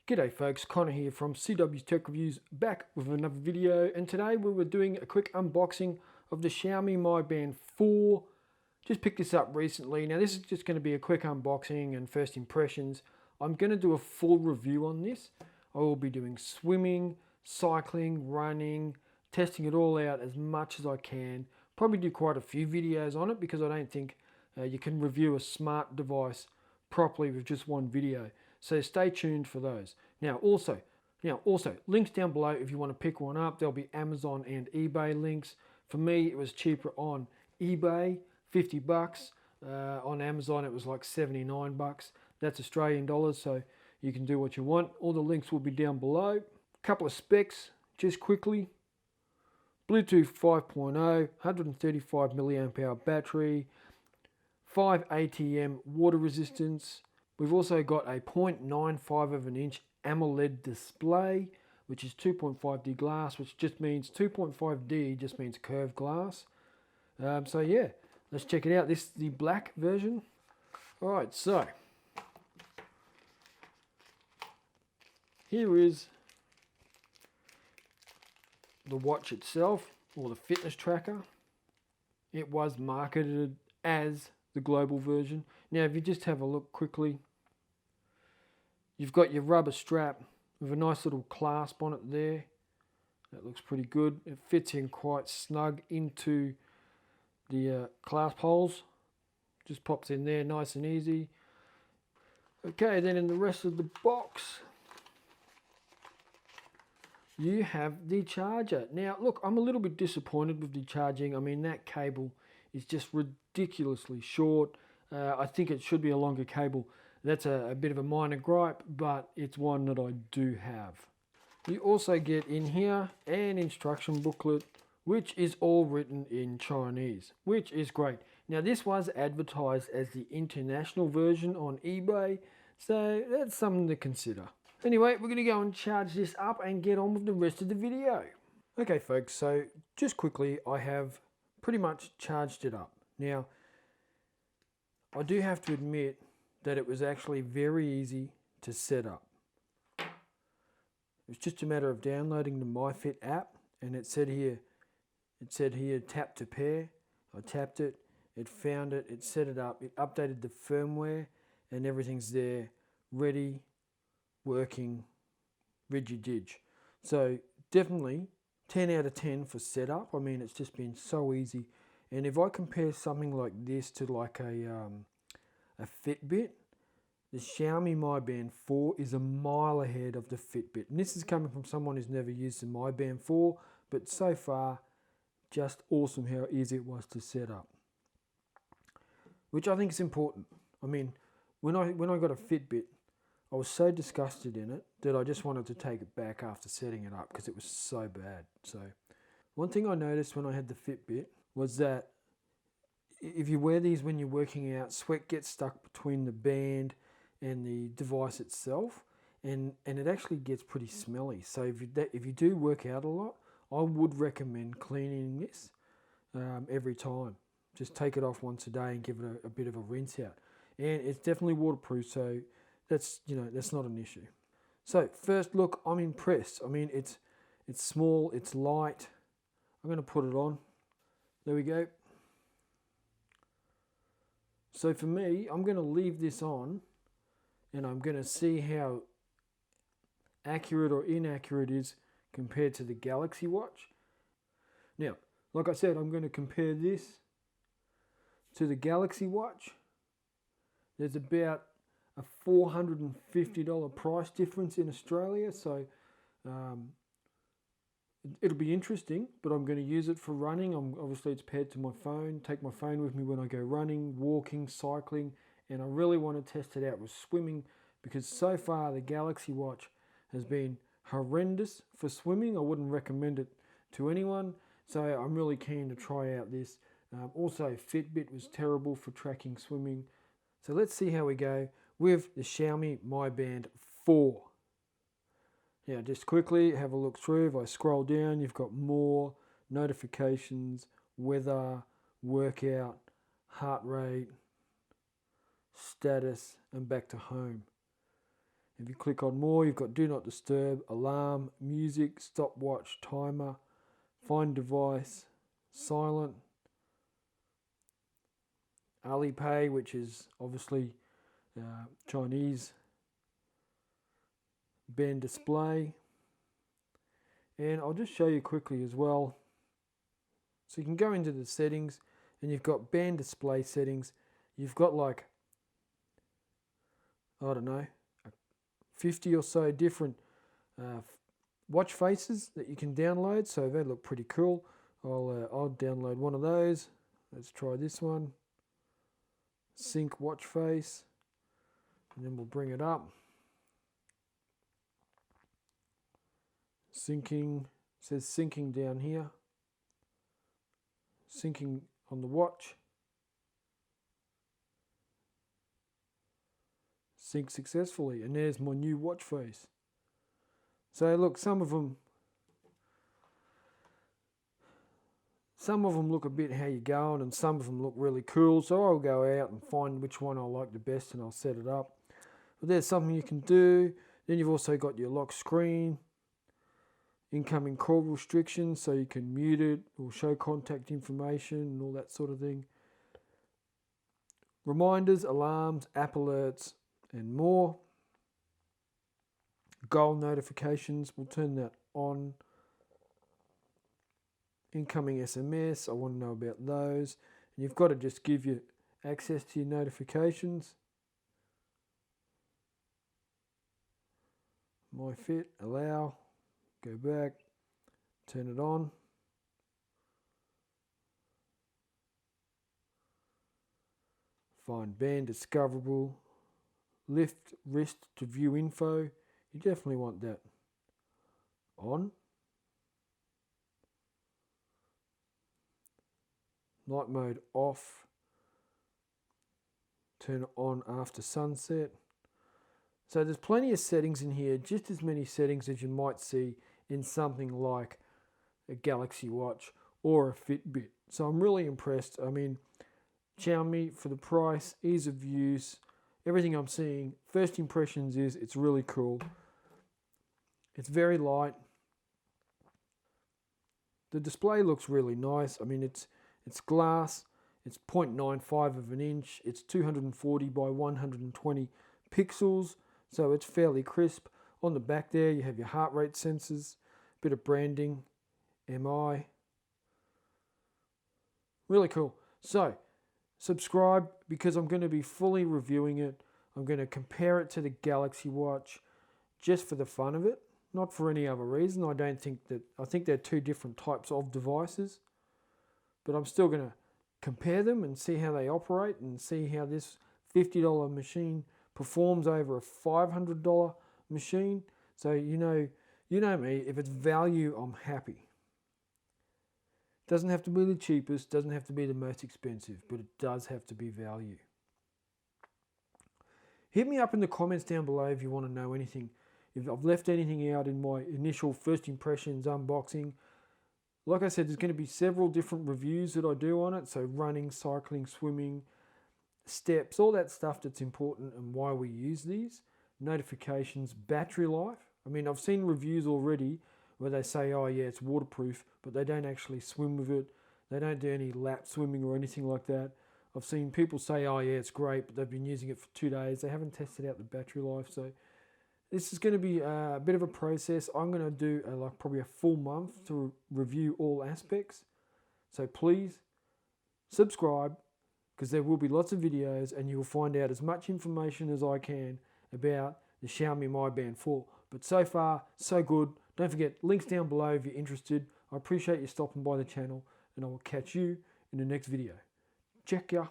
G'day folks, Connor here from CW's Tech Reviews, back with another video, and today we were doing a quick unboxing of the Xiaomi Mi Band 4. Just picked this up recently. Now this is just going to be a quick unboxing and first impressions. I'm going to do a full review on this. I will be doing swimming, cycling, running, testing it all out as much as I can. Probably do quite a few videos on it because I don't think you can review a smart device properly with just one video. So stay tuned for those. Now also, links down below if you want to pick one up. There'll be Amazon and eBay links. For me, it was cheaper on eBay, 50 bucks. On Amazon, it was like 79 bucks. That's Australian dollars, so you can do what you want. All the links will be down below. A couple of specs, just quickly. Bluetooth 5.0, 135 milliamp hour battery, 5 ATM water resistance. We've also got a 0.95 of an inch AMOLED display, which is 2.5D glass, which just means 2.5D just means curved glass. So yeah, let's check it out. This is the black version. All right, so here is the watch itself, or the fitness tracker. It was marketed as the global version. Now, if you just have a look quickly, you've got your rubber strap with a nice little clasp on it there. That looks pretty good. It fits in quite snug into the clasp holes. Just pops in there nice and easy. Okay, then in the rest of the box, you have the charger. Now, look, I'm a little bit disappointed with the charging. I mean, that cable is just ridiculously short. I think it should be a longer cable. That's a bit of a minor gripe, but it's one that I do have. You also get in here an instruction booklet, which is all written in Chinese, which is great. Now, this was advertised as the international version on eBay, so that's something to consider. Anyway, we're going to go and charge this up and get on with the rest of the video. Okay, folks, so just quickly, I have pretty much charged it up. Now, I do have to admit that it was actually very easy to set up. It was just a matter of downloading the MyFit app, and it said here tap to pair. I tapped it, it found it, it set it up, it updated the firmware, and everything's there, ready, working, ridgy-dig. So definitely 10 out of 10 for setup. I mean, it's just been so easy. And if I compare something like this to like a Fitbit, the Xiaomi Mi Band 4 is a mile ahead of the Fitbit. And this is coming from someone who's never used the Mi Band 4, but so far, just awesome how easy it was to set up. Which I think is important. I mean, when I got a Fitbit, I was so disgusted in it that I just wanted to take it back after setting it up because it was so bad. So one thing I noticed when I had the Fitbit was that if you wear these when you're working out, sweat gets stuck between the band and the device itself, and it actually gets pretty smelly. So if you do work out a lot, I would recommend cleaning this every time. Just take it off once a day and give it a bit of a rinse out. And it's definitely waterproof, so that's not an issue. So first look, I'm impressed. I mean, it's small, it's light. I'm going to put it on. There we go. So for me, I'm going to leave this on, and I'm going to see how accurate or inaccurate it is compared to the Galaxy Watch. Now, like I said, I'm going to compare this to the Galaxy Watch. There's about a $450 price difference in Australia, so it'll be interesting, but I'm going to use it for running. Obviously it's paired to my phone, take my phone with me when I go running, walking, cycling, and I really want to test it out with swimming because so far the Galaxy Watch has been horrendous for swimming. I wouldn't recommend it to anyone, so I'm really keen to try out this. Also, Fitbit was terrible for tracking swimming. So let's see how we go with the Xiaomi Mi Band 4. Now, just quickly have a look through. If I scroll down, you've got more notifications, weather, workout, heart rate, status, and back to home. If you click on more, you've got do not disturb, alarm, music, stopwatch, timer, find device, silent, Alipay, which is obviously Chinese, band display, and I'll just show you quickly as well. So you can go into the settings and you've got band display settings. You've got like, I don't know, 50 or so different watch faces that you can download. So they look pretty cool. I'll download one of those. Let's try this one. Sync watch face. And then we'll bring it up. Syncing, says syncing down here. Syncing on the watch. Sync successfully, and there's my new watch face. So look, some of them look a bit how you're going, and some of them look really cool. So I'll go out and find which one I like the best, and I'll set it up. But there's something you can do. Then you've also got your lock screen, incoming call restrictions, so you can mute it or show contact information and all that sort of thing. Reminders, alarms, app alerts, and more. Goal notifications, we'll turn that on. Incoming SMS, I want to know about those. And you've got to just give you access to your notifications. My Fit, allow, go back, turn it on. Find band discoverable. Lift wrist to view info. You definitely want that on. Night mode off. Turn it on after sunset. So there's plenty of settings in here, just as many settings as you might see in something like a Galaxy Watch or a Fitbit. So I'm really impressed. I mean, Xiaomi, for the price, ease of use, everything I'm seeing, first impressions is it's really cool. It's very light. The display looks really nice. I mean, it's glass. It's 0.95 of an inch. It's 240 by 120 pixels. So it's fairly crisp. On the back there, you have your heart rate sensors, bit of branding, MI. Really cool. So subscribe, because I'm going to be fully reviewing it. I'm going to compare it to the Galaxy Watch just for the fun of it, not for any other reason. I think they're two different types of devices, but I'm still going to compare them and see how they operate and see how this $50 machine performs over a $500 machine. So you know me, if it's value, I'm happy. Doesn't have to be the cheapest, doesn't have to be the most expensive, but it does have to be value. Hit me up in the comments down below if you want to know anything. If I've left anything out in my initial first impressions unboxing. Like I said, there's going to be several different reviews that I do on it. So running, cycling, swimming, steps, all that stuff that's important and why we use these. Notifications, battery life. I mean, I've seen reviews already where they say, oh yeah, it's waterproof, but they don't actually swim with it. They don't do any lap swimming or anything like that. I've seen people say, oh yeah, it's great, but they've been using it for 2 days. They haven't tested out the battery life. So this is going to be a bit of a process. I'm going to do probably a full month to review all aspects. So please subscribe, because there will be lots of videos and you will find out as much information as I can about the Xiaomi Mi Band 4. But so far, so good. Don't forget, links down below if you're interested. I appreciate you stopping by the channel, and I will catch you in the next video. Check ya.